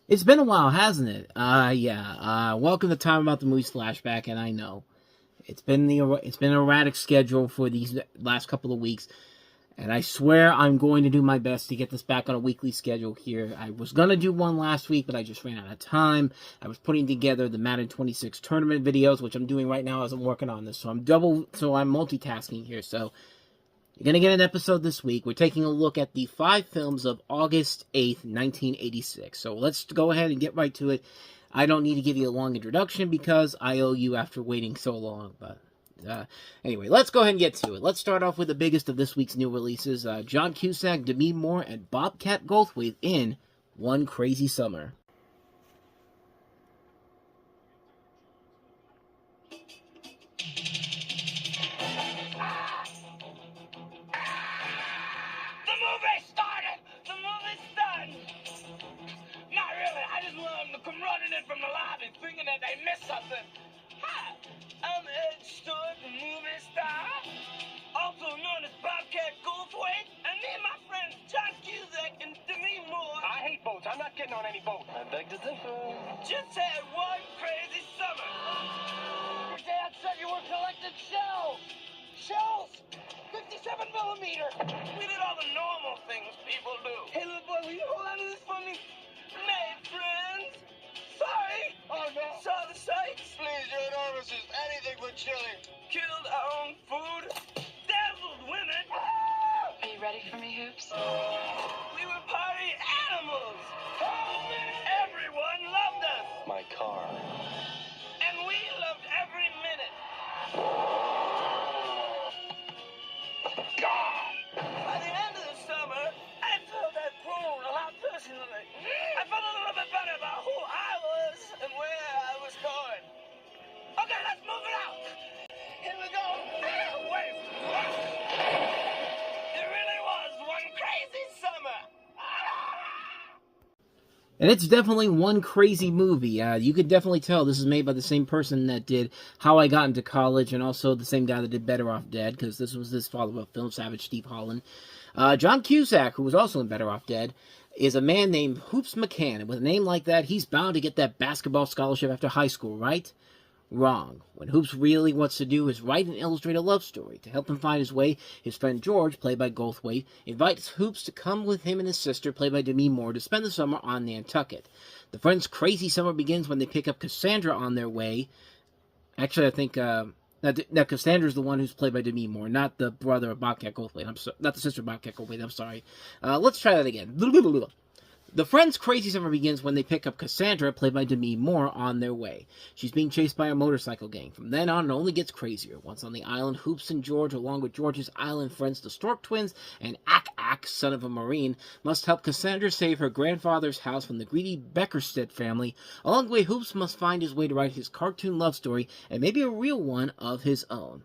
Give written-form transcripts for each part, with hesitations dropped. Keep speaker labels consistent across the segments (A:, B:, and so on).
A: It's been a while, hasn't it? Yeah. Welcome to Time About the Movies Flashback, and I know it's been an erratic schedule for these last couple of weeks, and I swear I'm going to do my best to get this back on a weekly schedule here. I was gonna do one last week, but I just ran out of time. I was putting together the Madden 26 tournament videos, which I'm doing right now as I'm working on this, so I'm multitasking here. So you're going to get an episode this week. We're taking a look at the 5 films of August 8th, 1986. So let's go ahead and get right to it. I don't need to give you a long introduction because I owe you after waiting so long. But anyway, let's go ahead and get to it. Let's start off with the biggest of this week's new releases. John Cusack, Demi Moore, and Bobcat Goldthwait in One Crazy Summer.
B: From the lobby, thinking that they missed something. Hi, I'm Ed Stewart, the movie star, also known as Bobcat Goldthwait, and me and my friends John Cusack and Demi Moore. I hate boats. I'm not getting on any boat. I beg to differ. Just had one crazy summer. Your dad said you were collecting shells. Shells? 57 millimeter. We did all the normal things people do. Hey, little boy, will you hold on to this for me? Made friends. Sorry! Oh no! Saw the sights! Please, your enormous is anything but chilly. Killed our own food. Dazzled women. Ah!
C: Are you ready for me, Hoops?
B: We were party animals. Everyone loved us.
D: My car.
B: And we loved every minute. God! By the end of the summer, I felt that grown a lot personally. I felt a little bit better about who I was and where I was going. Okay, let's move it out. Here we go. Wait. It really was one crazy summer.
A: And it's definitely one crazy movie. You could definitely tell this is made by the same person that did How I Got Into College, and also the same guy that did Better Off Dead, because this was his follow-up film, Savage Steve Holland. John Cusack, who was also in Better Off Dead, is a man named Hoops McCann. And with a name like that, he's bound to get that basketball scholarship after high school, right? Wrong. What Hoops really wants to do is write and illustrate a love story. To help him find his way, his friend George, played by Goldthwait, invites Hoops to come with him and his sister, played by Demi Moore, to spend the summer on Nantucket. The friends' crazy summer begins when they pick up Cassandra on their way. Actually, I think now Cassandra's the one who's played by Demi Moore, not the brother of Bobcat Goldthwait. Not the sister of Bobcat Goldthwait. I'm sorry. Let's try that again. The friends' crazy summer begins when they pick up Cassandra, played by Demi Moore, on their way. She's being chased by a motorcycle gang. From then on, it only gets crazier. Once on the island, Hoops and George, along with George's island friends, the Stork Twins, and Ak, son of a Marine, must help Cassandra save her grandfather's house from the greedy Beckerstedt family. Along the way, Hoops must find his way to write his cartoon love story, and maybe a real one of his own.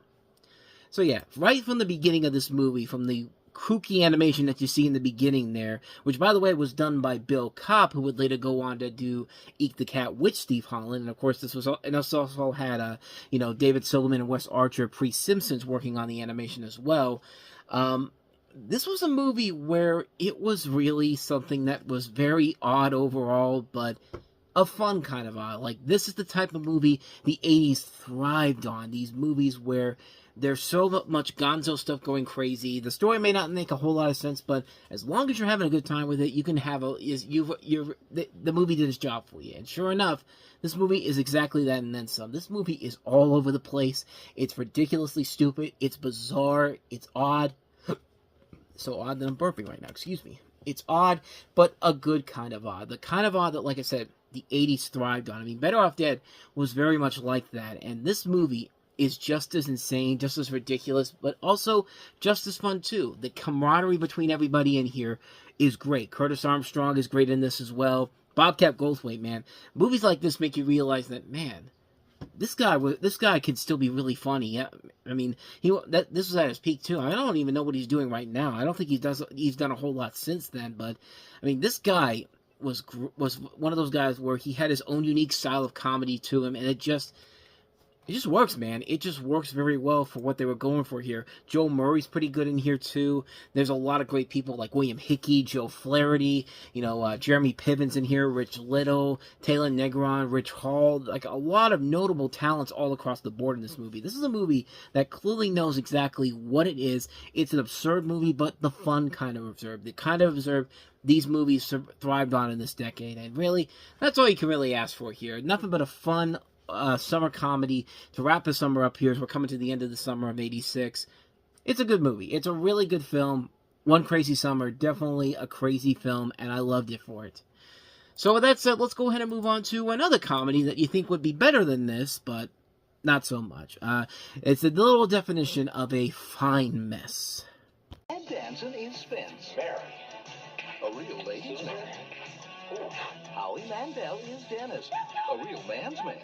A: So yeah, right from the beginning of this movie, from the kooky animation that you see in the beginning there, which by the way was done by Bill Kopp, who would later go on to do Eek the Cat with Steve Holland, and of course this also had David Silverman and Wes Archer pre-Simpsons working on the animation as well. This was a movie where it was really something that was very odd overall, but a fun kind of odd. Like, this is the type of movie the 80s thrived on. These movies where there's so much gonzo stuff going crazy. The story may not make a whole lot of sense, but as long as you're having a good time with it, you can have the movie did its job for you. And sure enough, this movie is exactly that and then some. This movie is all over the place. It's ridiculously stupid. It's bizarre. It's odd. So odd that I'm burping right now. Excuse me. It's odd, but a good kind of odd. The kind of odd that, like I said, the 80s thrived on. I mean, Better Off Dead was very much like that. And this movie is just as insane, just as ridiculous, but also just as fun too. The camaraderie between everybody in here is great. Curtis Armstrong is great in this as well. Bobcat Goldthwait, man. Movies like this make you realize that, man, this guy could still be really funny. Yeah, I mean, this was at his peak too. I don't even know what he's doing right now. I don't think he's done a whole lot since then. But I mean, this guy was one of those guys where he had his own unique style of comedy to him, and it it just works, man. It just works very well for what they were going for here. Joe Murray's pretty good in here, too. There's a lot of great people like William Hickey, Joe Flaherty, Jeremy Piven's in here, Rich Little, Taylor Negron, Rich Hall. Like, a lot of notable talents all across the board in this movie. This is a movie that clearly knows exactly what it is. It's an absurd movie, but the fun kind of absurd. The kind of absurd these movies thrived on in this decade. And really, that's all you can really ask for here. Nothing but a fun summer comedy to wrap the summer up here as we're coming to the end of the summer of '86. It's a good movie. It's a really good film. One Crazy Summer, definitely a crazy film, and I loved it for it. So with that said, let's go ahead and move on to another comedy that you think would be better than this, but not so much. It's a little definition of a fine mess.
C: Ted Danson is Spence. Mary. A real ladies' man. Howie Mandel is Dennis, a real man's man.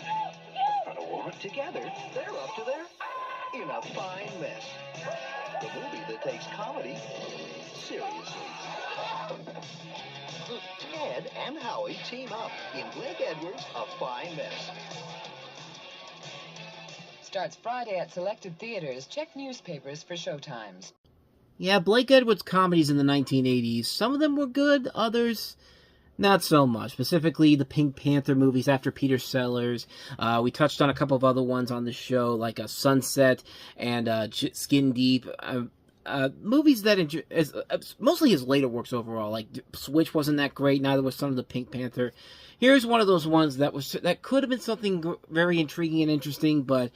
C: And a woman. Together, they're up to their in a fine mess. The movie that takes comedy seriously. Ted and Howie team up in Blake Edwards' A Fine Mess.
D: Starts Friday at selected theaters. Check newspapers for showtimes.
A: Yeah, Blake Edwards' comedies in the 1980s, some of them were good, others not so much. Specifically, the Pink Panther movies after Peter Sellers. We touched on a couple of other ones on the show, like Sunset and Skin Deep. Movies that mostly his later works overall. Like Switch wasn't that great. Neither was some of the Pink Panther. Here's one of those ones that could have been something very intriguing and interesting, but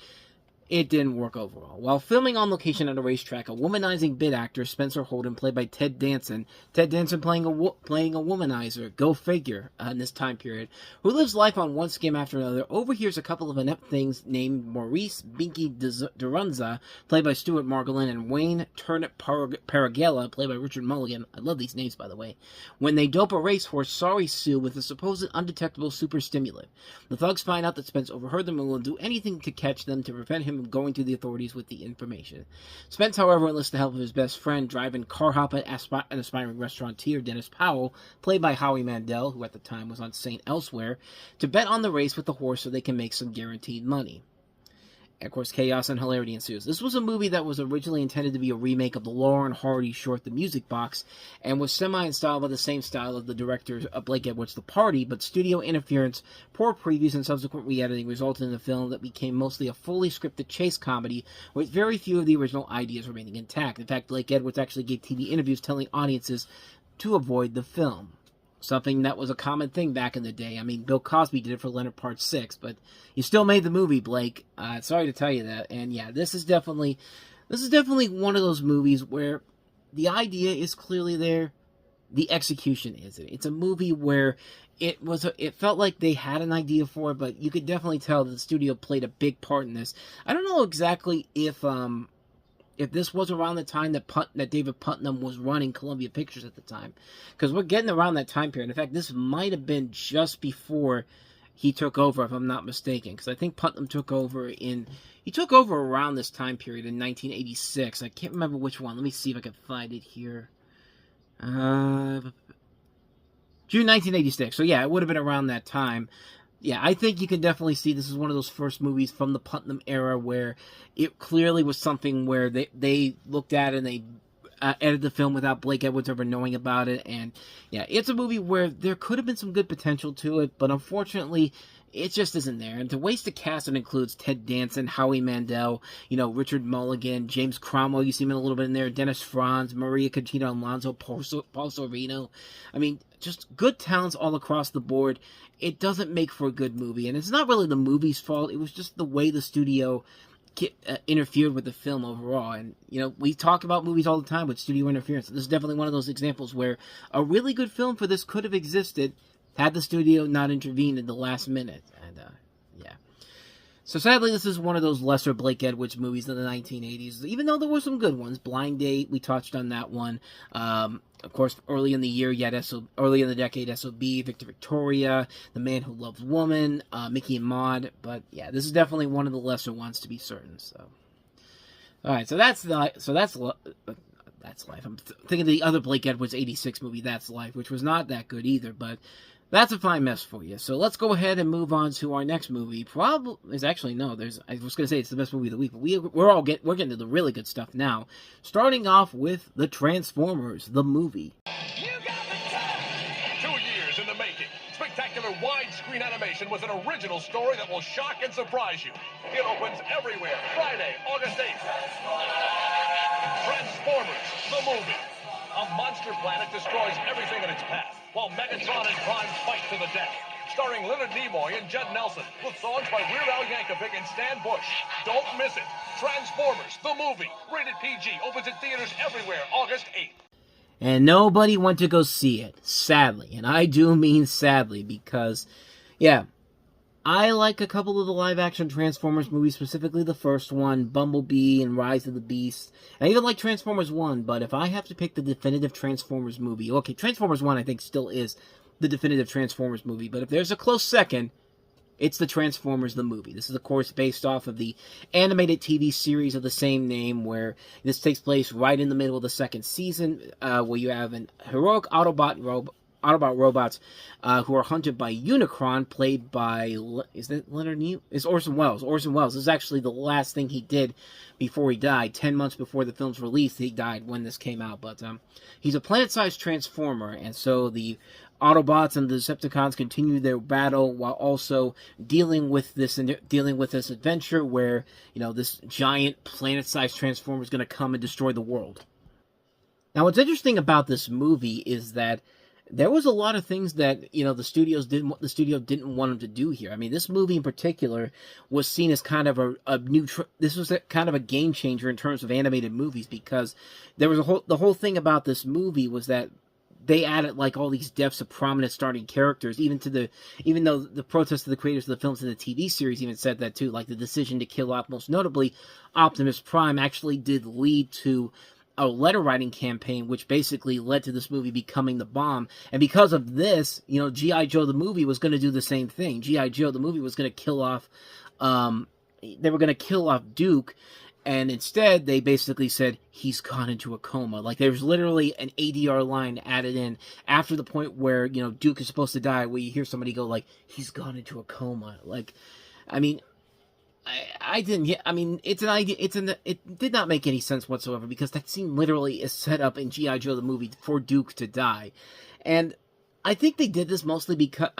A: it didn't work overall. While filming on location at a racetrack, a womanizing bit actor, Spencer Holden, played by Ted Danson playing a womanizer, go figure, in this time period, who lives life on one skim after another, overhears a couple of inept things named Maurice Binky Durunza, played by Stuart Margolin, and Wayne Turnip Paragella, played by Richard Mulligan. I love these names, by the way. When they dope a racehorse, Sorry Sue, with a supposed undetectable super stimulant. The thugs find out that Spence overheard them and will do anything to catch them to prevent him going to the authorities with the information. Spence, however, enlists the help of his best friend, driving car hop an aspiring restaurateur, Dennis Powell, played by Howie Mandel, who at the time was on St. Elsewhere, to bet on the race with the horse so they can make some guaranteed money. And of course, chaos and hilarity ensues. This was a movie that was originally intended to be a remake of the Laurel and Hardy short The Music Box, and was semi-installed by the same style of the director Blake Edwards' The Party, but studio interference, poor previews, and subsequent re-editing resulted in a film that became mostly a fully scripted chase comedy, with very few of the original ideas remaining intact. In fact, Blake Edwards actually gave TV interviews telling audiences to avoid the film. Something that was a common thing back in the day. I mean, Bill Cosby did it for Leonard Part 6, but you still made the movie, Blake. Sorry to tell you that. And yeah, this is definitely one of those movies where the idea is clearly there, the execution isn't. It's a movie where it felt like they had an idea for it, but you could definitely tell that the studio played a big part in this. I don't know exactly if this was around the time that David Putnam was running Columbia Pictures at the time. Because we're getting around that time period. In fact, this might have been just before he took over, if I'm not mistaken. Because I think Putnam took over around this time period in 1986. I can't remember which one. Let me see if I can find it here. June 1986. So yeah, it would have been around that time. Yeah, I think you can definitely see this is one of those first movies from the Putnam era where it clearly was something where they looked at it and they edited the film without Blake Edwards ever knowing about it. And yeah, it's a movie where there could have been some good potential to it, but unfortunately, it just isn't there. And to waste a cast that includes Ted Danson, Howie Mandel, Richard Mulligan, James Cromwell, you see him in a little bit in there, Dennis Franz, Maria Conchita Alonso, Paul Sorvino. I mean, just good talents all across the board. It doesn't make for a good movie. And it's not really the movie's fault. It was just the way the studio interfered with the film overall. And, we talk about movies all the time with studio interference. This is definitely one of those examples where a really good film for this could have existed had the studio not intervened in the last minute. And, yeah. So sadly, this is one of those lesser Blake Edwards movies in the 1980s, even though there were some good ones. Blind Date, we touched on that one. Of course, early in the year, early in the decade, S.O.B., Victor Victoria, The Man Who Loves Woman, Mickey and Maude. But yeah, this is definitely one of the lesser ones to be certain. So, all right, so that's life. I'm thinking of the other Blake Edwards '86 movie, That's Life, which was not that good either. But That's a fine mess for you. So let's go ahead and move on to our next movie. Probably is actually no. I was going to say it's the best movie of the week, but we're getting to the really good stuff now. Starting off with the Transformers, the movie.
B: You got the time!
E: 2 years in the making. Spectacular widescreen animation with an original story that will shock and surprise you. It opens everywhere Friday, August 8th. Transformers, the movie. A monster planet destroys everything in its path, while Megatron and Prime fight to the death. Starring Leonard Nimoy and Judd Nelson, with songs by Weird Al Yankovic and Stan Bush. Don't miss it. Transformers, the movie. Rated PG. Opens in theaters everywhere, August 8th.
A: And nobody went to go see it, sadly. And I do mean sadly, because, yeah, I like a couple of the live-action Transformers movies, specifically the first one, Bumblebee and Rise of the Beast. I even like Transformers 1, but if I have to pick the definitive Transformers movie, okay, Transformers 1 I think still is the definitive Transformers movie, but if there's a close second, it's the Transformers the movie. This is, of course, based off of the animated TV series of the same name, where this takes place right in the middle of the second season, where you have an heroic Autobot robots who are hunted by Unicron, played by, is that Leonard Nimoy? It's Orson Welles. Orson Welles. This is actually the last thing he did before he died. 10 months before the film's release, he died when this came out. But he's a planet-sized transformer, and so the Autobots and the Decepticons continue their battle while also dealing with this adventure where, you know, this giant planet-sized transformer is going to come and destroy the world. Now, what's interesting about this movie is that there was a lot of things that, you know, the studio didn't want them to do here. I mean, this movie in particular was seen as kind of this was kind of a game changer in terms of animated movies, because there was the whole thing about this movie was that they added like all these deaths of prominent starting characters, even though the protest of the creators of the films and the TV series even said that too. Like the decision to kill off, most notably, Optimus Prime actually did lead to a letter writing campaign, which basically led to this movie becoming the bomb. And because of this, you know, G.I. Joe the movie was going to do the same thing. G.I. Joe the movie was going to kill off, they were going to kill off Duke. And instead, they basically said, he's gone into a coma. Like, there's literally an ADR line added in after the point where, you know, Duke is supposed to die, where you hear somebody go, like, he's gone into a coma. Like, I mean, I didn't, I mean, it's an idea, it did not make any sense whatsoever, because that scene literally is set up in G.I. Joe the movie for Duke to die. And I think they did this mostly because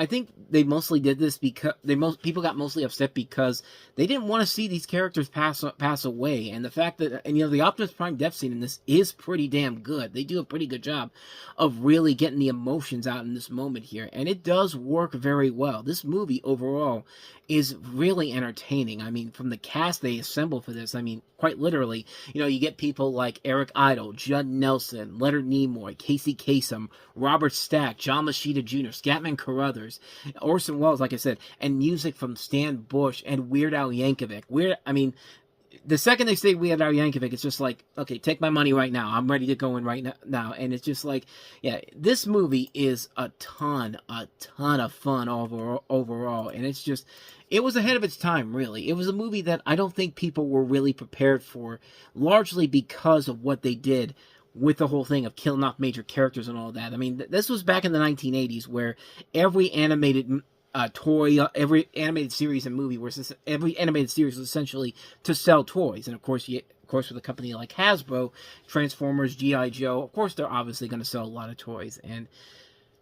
A: people got mostly upset because they didn't want to see these characters pass away, and the fact that, and you know, the Optimus Prime death scene in this is pretty damn good. They do a pretty good job of really getting the emotions out in this moment here, and it does work very well. This movie overall is really entertaining. I mean, from the cast they assemble for this, I mean, quite literally, you know, you get people like Eric Idle, Judd Nelson, Leonard Nimoy, Casey Kasem, Robert Stack, John Machida Jr., Scatman Carruthers, Orson Welles, like I said, and music from Stan Bush and Weird Al Yankovic. I mean, the second they say Weird Al Yankovic, it's just like, okay, take my money right now. I'm ready to go in right now. And it's just like, yeah, this movie is a ton of fun overall. And it's just, it was ahead of its time, really. It was a movie that I don't think people were really prepared for, largely because of what they did with the whole thing of killing off major characters and all that. I mean, this was back in the 1980s, where every animated every animated series and movie every animated series was essentially to sell toys. And of course with a company like Hasbro, Transformers, G.I. Joe, of course they're obviously going to sell a lot of toys. And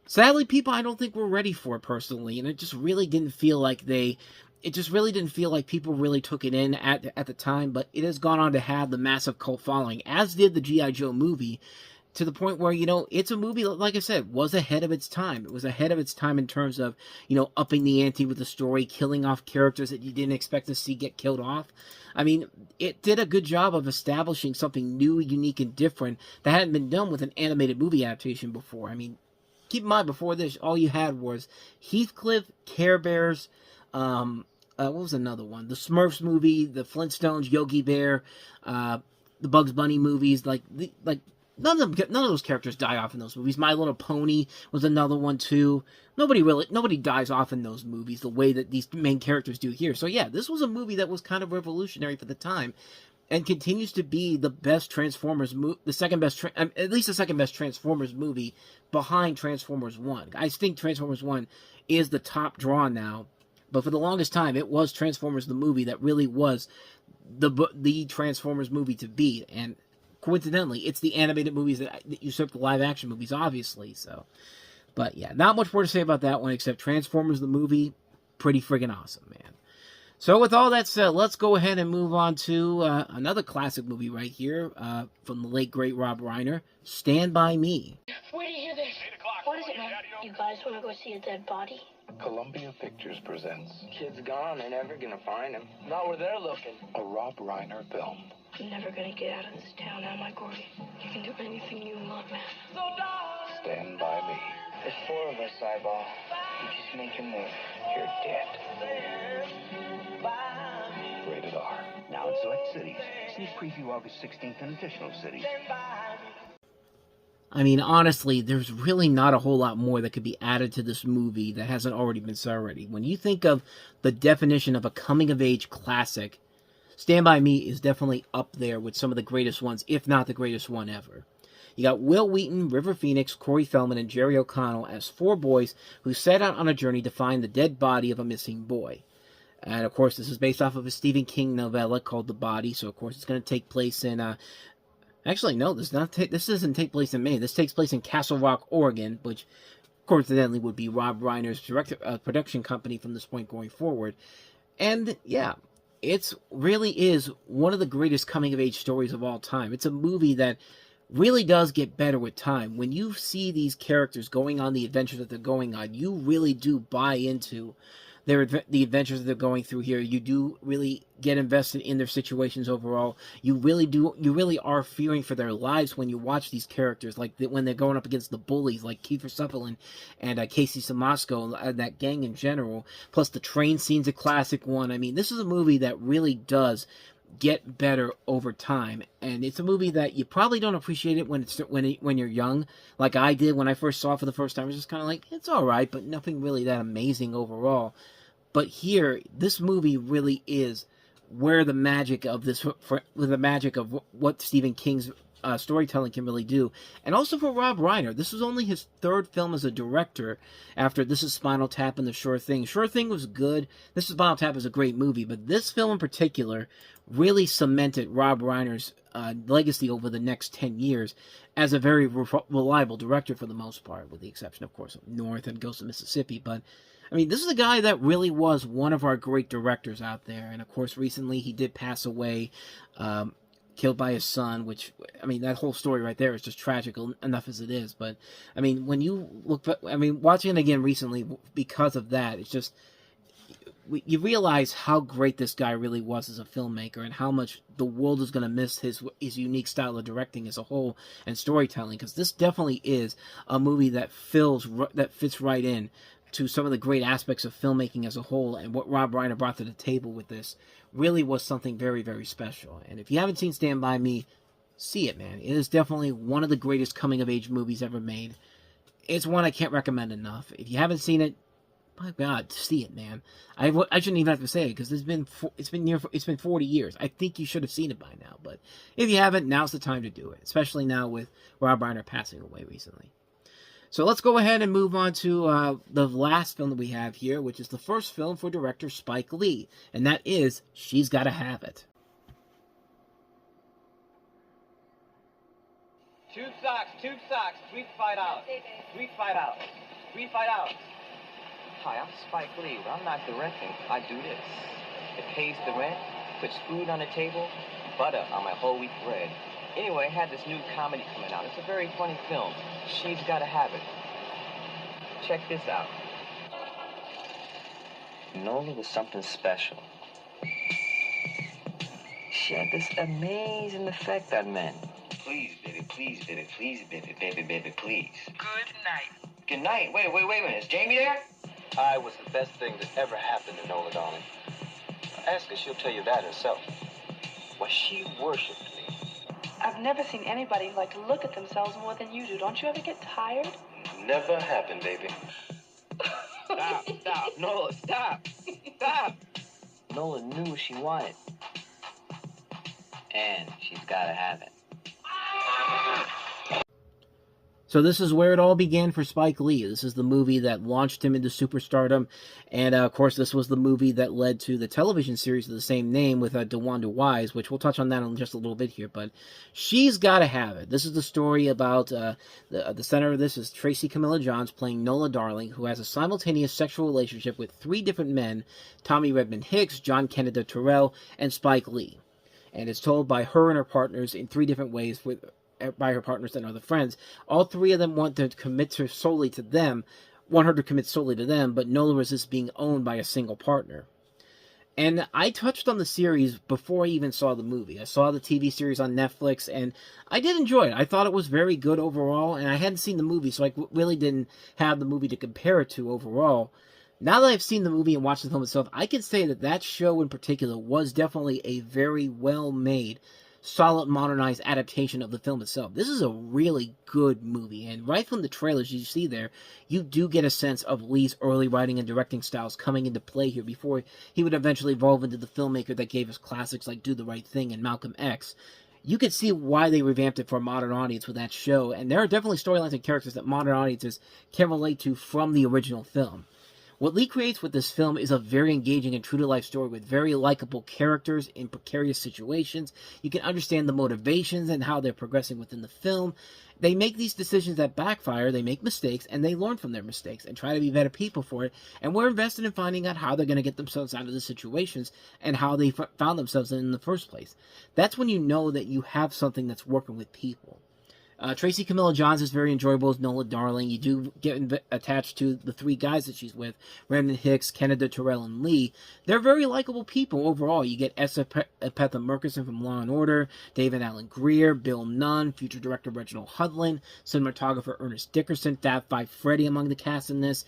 A: sadly, people I don't think were ready for it personally, and it just really didn't feel like people really took it in at the time. But it has gone on to have the massive cult following, as did the G.I. Joe movie, to the point where, you know, it's a movie that, like I said, was ahead of its time. It was ahead of its time in terms of, you know, upping the ante with the story, killing off characters that you didn't expect to see get killed off. I mean, it did a good job of establishing something new, unique, and different that hadn't been done with an animated movie adaptation before. I mean, keep in mind, before this, all you had was Heathcliff, Care Bears, what was another one? The Smurfs movie, the Flintstones, Yogi Bear, the Bugs Bunny movies, none of those characters die off in those movies. My Little Pony was another one too. Nobody dies off in those movies the way that these main characters do here. So yeah, this was a movie that was kind of revolutionary for the time. and continues to be the best Transformers movie, the second best, at least the second best Transformers movie behind Transformers 1. I think Transformers 1 is the top draw now, but for the longest time, it was Transformers the movie that really was the Transformers movie to beat, and coincidentally, it's the animated movies that usurp the live action movies, obviously, so. But yeah, not much more to say about that one, except Transformers the movie, pretty friggin' awesome, man. So with all that said, let's go ahead and move on to another classic movie right here from the late, great Rob Reiner, Stand By Me.
F: Where do you hear this?
E: 8 o'clock.
F: What is it, man? You guys want to go see a dead body?
C: Columbia Pictures presents
G: Kid's gone. They're never gonna find him. Not where they're looking.
C: a Rob Reiner film.
F: I'm never going to get out of this town, am I, Gordy? You can do anything you want, man.
C: Stand By Me.
G: There's 4 of us, Eyeball. You just make your move. You're dead.
C: Rated R.
H: Now in select cities. Sneak preview August 16th in additional cities.
A: I mean, honestly, there's really not a whole lot more that could be added to this movie that hasn't already been said already. When you think of the definition of a coming-of-age classic, Stand By Me is definitely up there with some of the greatest ones, if not the greatest one ever. You got Will Wheaton, River Phoenix, Corey Feldman, and Jerry O'Connell as 4 boys who set out on a journey to find the dead body of a missing boy. And, of course, this is based off of a Stephen King novella called The Body, so, of course, it's going to take place in... Actually, no, this doesn't take place in Maine. This takes place in Castle Rock, Oregon, which, coincidentally, would be Rob Reiner's production company from this point going forward. And, yeah, it really is one of the greatest coming-of-age stories of all time. It's a movie that really does get better with time. When you see these characters going on the adventures that they're going on, you really do buy into the adventures that they're going through here. You do really get invested in their situations overall. You really are fearing for their lives when you watch these characters, like when they're going up against the bullies, like Kiefer Sutherland and Casey Siemaszko, and that gang in general. Plus the train scene's a classic one. I mean, this is a movie that really does get better over time, and it's a movie that you probably don't appreciate it when you're young, like I did when I first saw it for the first time. It was just kind of like, it's all right, but nothing really that amazing overall. But here, this movie really is where the magic of what Stephen King's storytelling can really do. And also for Rob Reiner, this was only his 3rd film as a director after This Is Spinal Tap and The Sure Thing. Sure Thing was good. This Is Spinal Tap is a great movie, but this film in particular really cemented Rob Reiner's legacy over the next 10 years as a very reliable director for the most part, with the exception, of course, of North and Ghost of Mississippi. But I mean, this is a guy that really was one of our great directors out there. And, of course, recently he did pass away, killed by his son, which, I mean, that whole story right there is just tragic enough as it is. But, I mean, when you look, watching it again recently because of that, it's just, you realize how great this guy really was as a filmmaker and how much the world is going to miss his unique style of directing as a whole and storytelling. Because this definitely is a movie that fits right in to some of the great aspects of filmmaking as a whole, and what Rob Reiner brought to the table with this really was something very, very special. And if you haven't seen Stand By Me, see it, man. It is definitely one of the greatest coming-of-age movies ever made. It's one I can't recommend enough. If you haven't seen it, my God, see it, man. I shouldn't even have to say it, because it's been 40 years. I think you should have seen it by now, but if you haven't, now's the time to do it, especially now with Rob Reiner passing away recently. So let's go ahead and move on to the last film that we have here, which is the first film for director Spike Lee, and that is She's Gotta Have It.
G: Two socks. 3 fight out. 3 fight out. 3 fight out. Hi, I'm Spike Lee, but I'm not directing. I do this. It pays the rent, puts food on the table, butter on my whole wheat bread. Anyway, I had this new comedy coming out. It's a very funny film. She's Gotta Have It. Check this out. Nola was something special. She had this amazing effect on men. Please, baby, please, baby, please, baby, baby, baby, please.
B: Good night.
G: Good night. Wait a minute. Is Jamie there? I was the best thing that ever happened to Nola, darling. Ask her, she'll tell you that herself. Well, she worshipped me.
I: I've never seen anybody like to look at themselves more than you do. Don't you ever get tired?
G: Never happened, baby. Stop. Nola, stop. Nola knew what she wanted. and she's gotta have it.
A: So this is where it all began for Spike Lee. This is the movie that launched him into superstardom. And, of course, this was the movie that led to the television series of the same name with DeWanda Wise, which we'll touch on that in just a little bit here. But she's got to have it. This is the story about, the center of this is Tracy Camilla Johns playing Nola Darling, who has a simultaneous sexual relationship with 3 different men, Tommy Redmond Hicks, John Kennedy Terrell, and Spike Lee. And it's told by her and her partners in 3 different ways by her partners and other friends. All 3 of them want to commit her solely to them, want her to commit solely to them, but Nola resists being owned by a single partner. And I touched on the series before I even saw the movie. I saw the TV series on Netflix, and I did enjoy it. I thought it was very good overall, and I hadn't seen the movie, so I really didn't have the movie to compare it to overall. Now that I've seen the movie and watched the film itself, I can say that that show in particular was definitely a very well-made, solid, modernized adaptation of the film itself. This is a really good movie, and right from the trailers you see there, you do get a sense of Lee's early writing and directing styles coming into play here before he would eventually evolve into the filmmaker that gave us classics like Do the Right Thing and Malcolm X. You could see why they revamped it for a modern audience with that show, and there are definitely storylines and characters that modern audiences can relate to from the original film. What Lee creates with this film is a very engaging and true-to-life story with very likable characters in precarious situations. You can understand the motivations and how they're progressing within the film. They make these decisions that backfire, they make mistakes, and they learn from their mistakes and try to be better people for it. And we're invested in finding out how they're going to get themselves out of the situations and how they found themselves in the first place. That's when you know that you have something that's working with people. Tracy Camilla Johns is very enjoyable as Nola Darling. You do get attached to the 3 guys that she's with, Redmond Hicks, Kennedy Terrell, and Lee. They're very likable people overall. You get Essa Petha Murkison from Law & Order, David Allen Greer, Bill Nunn, future director Reginald Hudlin, cinematographer Ernest Dickerson, Fab Five Freddy among the cast in this.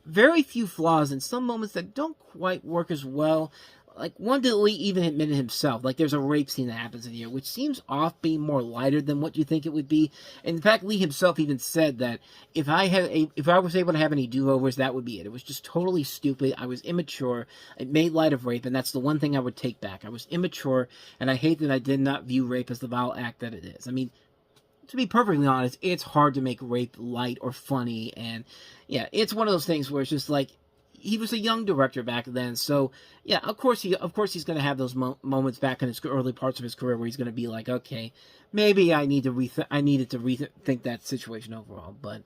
A: Very few flaws and some moments that don't quite work as well. Like, one that Lee even admitted himself. Like, there's a rape scene that happens in here, which seems off being more lighter than what you think it would be. In fact, Lee himself even said that if I was able to have any do-overs, that would be it. It was just totally stupid. I was immature. It made light of rape, and that's the one thing I would take back. I was immature, and I hate that I did not view rape as the vile act that it is. I mean, to be perfectly honest, it's hard to make rape light or funny, and yeah, it's one of those things where it's just like, he was a young director back then, so yeah, of course he's going to have those moments back in his early parts of his career where he's going to be like, okay, maybe I needed to rethink that situation overall. But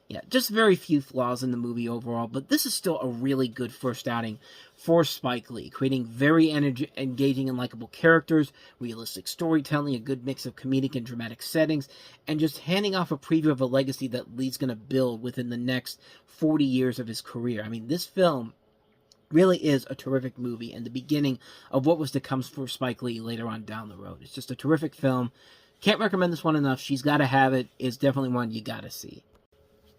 A: yeah, just very few flaws in the movie overall. But this is still a really good first outing for Spike Lee, creating very engaging and likable characters, realistic storytelling, a good mix of comedic and dramatic settings, and just handing off a preview of a legacy that Lee's going to build within the next 40 years of his career. I mean, this film really is a terrific movie and the beginning of what was to come for Spike Lee later on down the road. It's just a terrific film. Can't recommend this one enough. She's got to have it. It's definitely one you got to see.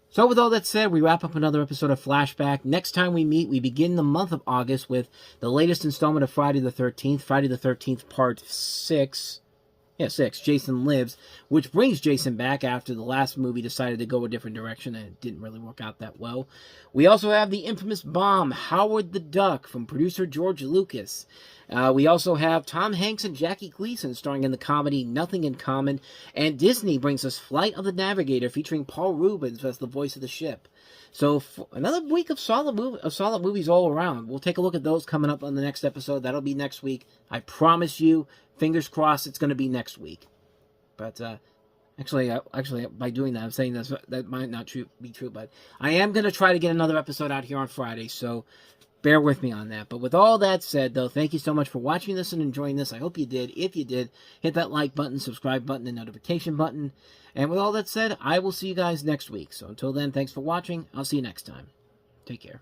A: So with all that said, we wrap up another episode of Flashback. Next time we meet, we begin the month of August with the latest installment of Friday the 13th, Friday the 13th Part 6. Yeah, 6, Jason Lives, which brings Jason back after the last movie decided to go a different direction and it didn't really work out that well. We also have the infamous bomb, Howard the Duck, from producer George Lucas. We also have Tom Hanks and Jackie Gleason starring in the comedy Nothing in Common, and Disney brings us Flight of the Navigator featuring Paul Reubens as the voice of the ship. So another week of solid movies all around. We'll take a look at those coming up on the next episode. That'll be next week. I promise you. Fingers crossed it's going to be next week. But actually, by doing that, I'm saying that might not be true. But I am going to try to get another episode out here on Friday. So bear with me on that. But with all that said, though, thank you so much for watching this and enjoying this. I hope you did. If you did, hit that like button, subscribe button, and notification button. And with all that said, I will see you guys next week. So until then, thanks for watching. I'll see you next time. Take care.